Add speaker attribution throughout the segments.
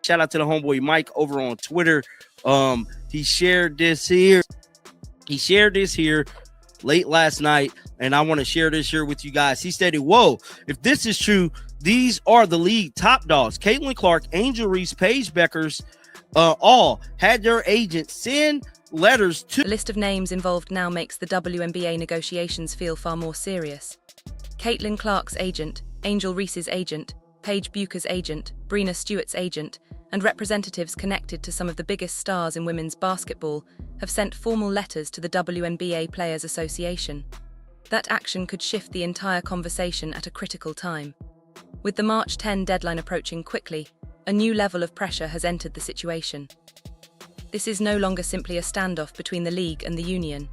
Speaker 1: Shout out to the homeboy Mike over on Twitter. He shared this here. Late last night, and I want to share this here with you guys. He stated, whoa, if this is true, these are the league top dogs. Caitlin Clark, Angel Reese, Paige Beckers, all had their agents send letters to...
Speaker 2: The list of names involved now makes the WNBA negotiations feel far more serious. Caitlin Clark's agent, Angel Reese's agent, Paige Bucher's agent, Breena Stewart's agent, and representatives connected to some of the biggest stars in women's basketball have sent formal letters to the WNBA Players Association. That action could shift the entire conversation at a critical time. With the March 10 deadline approaching quickly, a new level of pressure has entered the situation. This is no longer simply a standoff between the league and the union.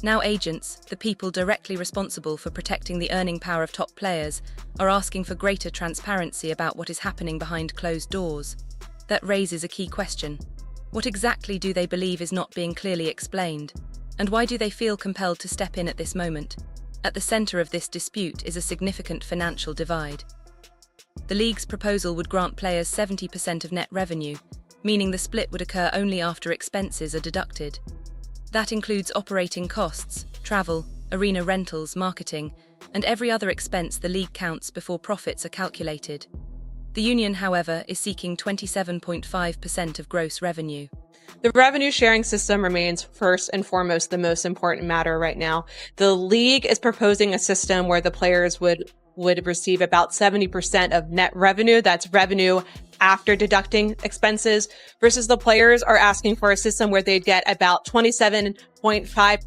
Speaker 2: Now agents, the people directly responsible for protecting the earning power of top players, are asking for greater transparency about what is happening behind closed doors. That raises a key question. What exactly do they believe is not being clearly explained? And why do they feel compelled to step in at this moment? At the center of this dispute is a significant financial divide. The league's proposal would grant players 70% of net revenue, meaning the split would occur only after expenses are deducted. That includes operating costs, travel, arena rentals, marketing, and every other expense the league counts before profits are calculated. The union, however, is seeking 27.5% of gross revenue.
Speaker 3: The revenue sharing system remains first and foremost the most important matter right now. The league is proposing a system where the players would receive about 70% of net revenue. That's revenue after deducting expenses, versus the players are asking for a system where they'd get about 27.5.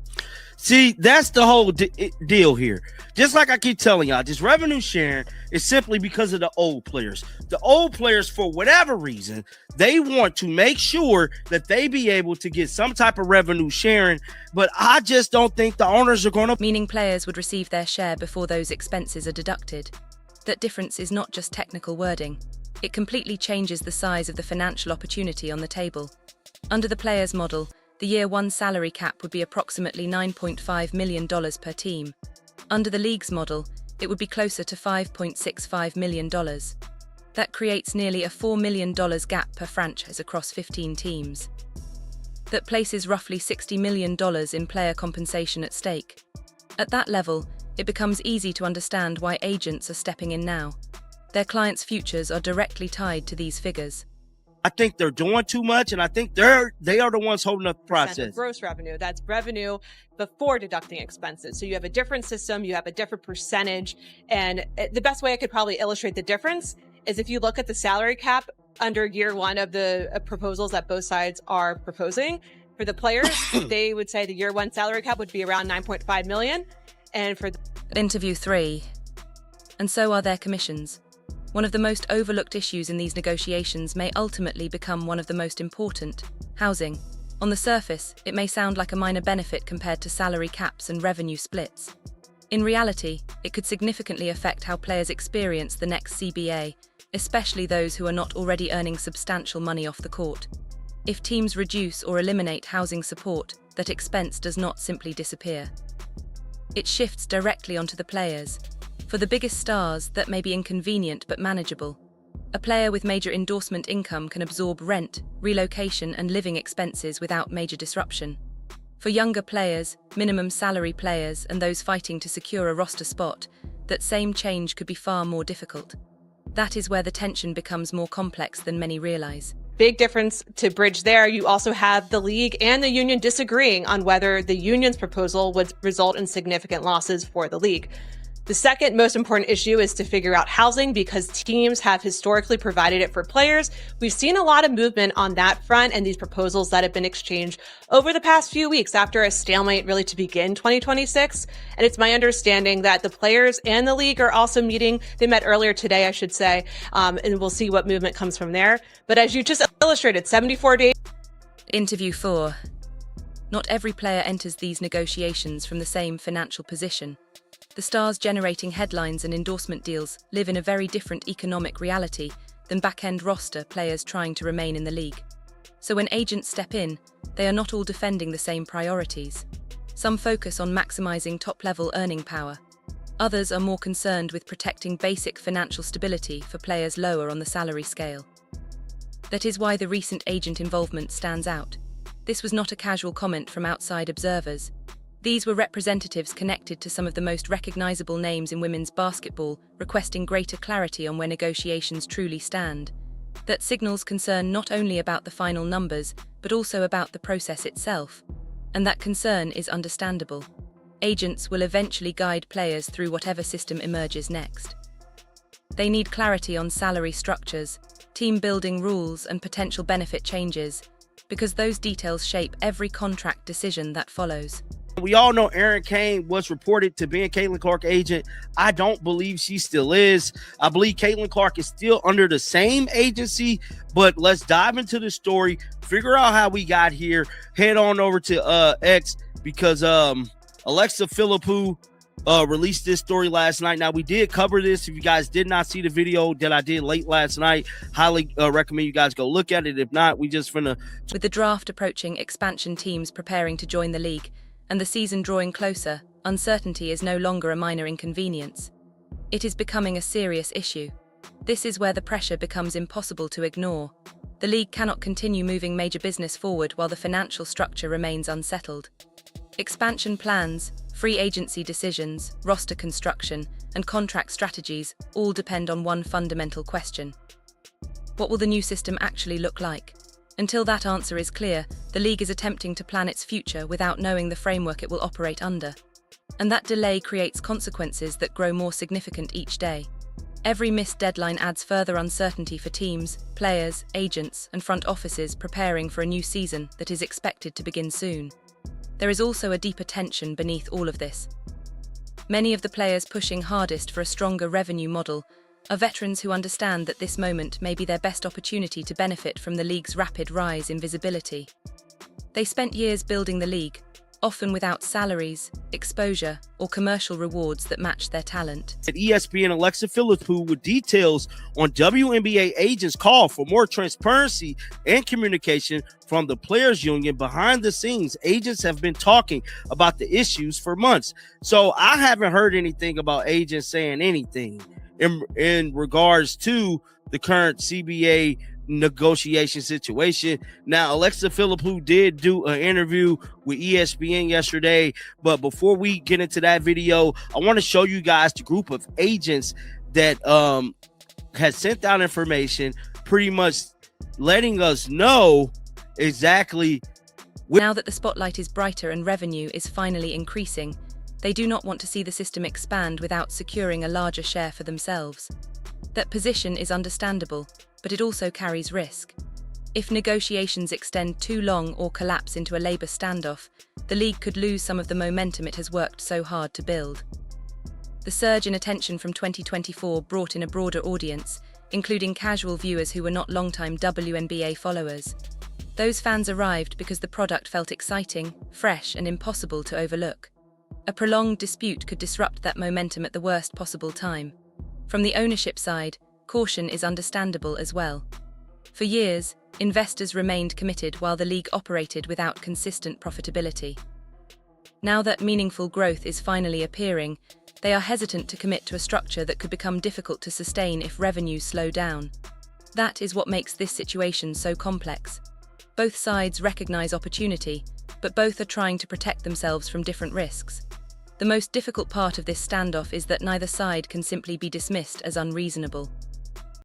Speaker 1: See, that's the whole deal here. Just like I keep telling y'all, this revenue sharing is simply because of the old players. The old players, for whatever reason, they want to make sure that they be able to get some type of revenue sharing, but I just don't think the owners are going to...
Speaker 2: Meaning players would receive their share before those expenses are deducted. That difference is not just technical wording. It completely changes the size of the financial opportunity on the table. Under the players' model, the Year 1 salary cap would be approximately $9.5 million per team. Under the league's model, it would be closer to $5.65 million. That creates nearly a $4 million gap per franchise across 15 teams. That places roughly $60 million in player compensation at stake. At that level, it becomes easy to understand why agents are stepping in now. Their clients' futures are directly tied to these figures.
Speaker 1: I think they're doing too much, and I think they are the ones holding up the process.
Speaker 3: Gross revenue, that's revenue before deducting expenses. So you have a different system, you have a different percentage, and the best way I could probably illustrate the difference is if you look at the salary cap under year one of the proposals that both sides are proposing. For the players, they would say the year one salary cap would be around $9.5 million, and for
Speaker 2: Interview 3. And so are their commissions. One of the most overlooked issues in these negotiations may ultimately become one of the most important: housing. On the surface, it may sound like a minor benefit compared to salary caps and revenue splits. In reality, it could significantly affect how players experience the next CBA, especially those who are not already earning substantial money off the court. If teams reduce or eliminate housing support, that expense does not simply disappear. It shifts directly onto the players. For the biggest stars, that may be inconvenient but manageable. A player with major endorsement income can absorb rent, relocation, and living expenses without major disruption. For younger players, minimum salary players, and those fighting to secure a roster spot, that same change could be far more difficult. That is where the tension becomes more complex than many realize.
Speaker 3: Big difference to bridge there. You also have the league and the union disagreeing on whether the union's proposal would result in significant losses for the league. The second most important issue is to figure out housing, because teams have historically provided it for players. We've seen a lot of movement on that front and these proposals that have been exchanged over the past few weeks after a stalemate really to begin 2026. And it's my understanding that the players and the league are also meeting. They met earlier today, I should say, and we'll see what movement comes from there. But as you just illustrated, 74 days.
Speaker 2: Interview 4. Not every player enters these negotiations from the same financial position. The stars generating headlines and endorsement deals live in a very different economic reality than back-end roster players trying to remain in the league. So when agents step in, they are not all defending the same priorities. Some focus on maximizing top-level earning power. Others are more concerned with protecting basic financial stability for players lower on the salary scale. That is why the recent agent involvement stands out. This was not a casual comment from outside observers. These were representatives connected to some of the most recognizable names in women's basketball, requesting greater clarity on where negotiations truly stand. That signals concern not only about the final numbers, but also about the process itself. And that concern is understandable. Agents will eventually guide players through whatever system emerges next. They need clarity on salary structures, team building rules, and potential benefit changes, because those details shape every contract decision that follows.
Speaker 1: We all know Erin Kane was reported to be a Caitlin Clark agent. I don't believe she still is. I believe Caitlin Clark is still under the same agency, but let's dive into the story, figure out how we got here, head on over to X, because Alexa Philippou released this story last night. Now, we did cover this. If you guys did not see the video that I did late last night, highly recommend you guys go look at it. If not, we just finna...
Speaker 2: With the draft approaching, expansion teams preparing to join the league, and the season drawing closer, uncertainty is no longer a minor inconvenience. It is becoming a serious issue. This is where the pressure becomes impossible to ignore. The league cannot continue moving major business forward while the financial structure remains unsettled. Expansion plans, free agency decisions, roster construction, and contract strategies all depend on one fundamental question. What will the new system actually look like? Until that answer is clear, the league is attempting to plan its future without knowing the framework it will operate under. And that delay creates consequences that grow more significant each day. Every missed deadline adds further uncertainty for teams, players, agents, and front offices preparing for a new season that is expected to begin soon. There is also a deeper tension beneath all of this. Many of the players pushing hardest for a stronger revenue model are veterans who understand that this moment may be their best opportunity to benefit from the league's rapid rise in visibility. They spent years building the league, often without salaries, exposure, or commercial rewards that matched their talent.
Speaker 1: At ESPN, Alexa Philippou with details on WNBA agents' call for more transparency and communication from the players' union. Behind the scenes, agents have been talking about the issues for months. So I haven't heard anything about agents saying anything in regards to the current CBA negotiation situation. Now, Alexa Philippou did do an interview with ESPN yesterday, but before we get into that video, I want to show you guys the group of agents that has sent out information, pretty much letting us know exactly.
Speaker 2: Now that the spotlight is brighter and revenue is finally increasing, they do not want to see the system expand without securing a larger share for themselves. That position is understandable, but it also carries risk. If negotiations extend too long or collapse into a labor standoff, the league could lose some of the momentum it has worked so hard to build. The surge in attention from 2024 brought in a broader audience, including casual viewers who were not long-time WNBA followers. Those fans arrived because the product felt exciting, fresh, and impossible to overlook. A prolonged dispute could disrupt that momentum at the worst possible time. From the ownership side, caution is understandable as well. For years, investors remained committed while the league operated without consistent profitability. Now that meaningful growth is finally appearing, they are hesitant to commit to a structure that could become difficult to sustain if revenues slow down. That is what makes this situation so complex. Both sides recognize opportunity, but both are trying to protect themselves from different risks. The most difficult part of this standoff is that neither side can simply be dismissed as unreasonable.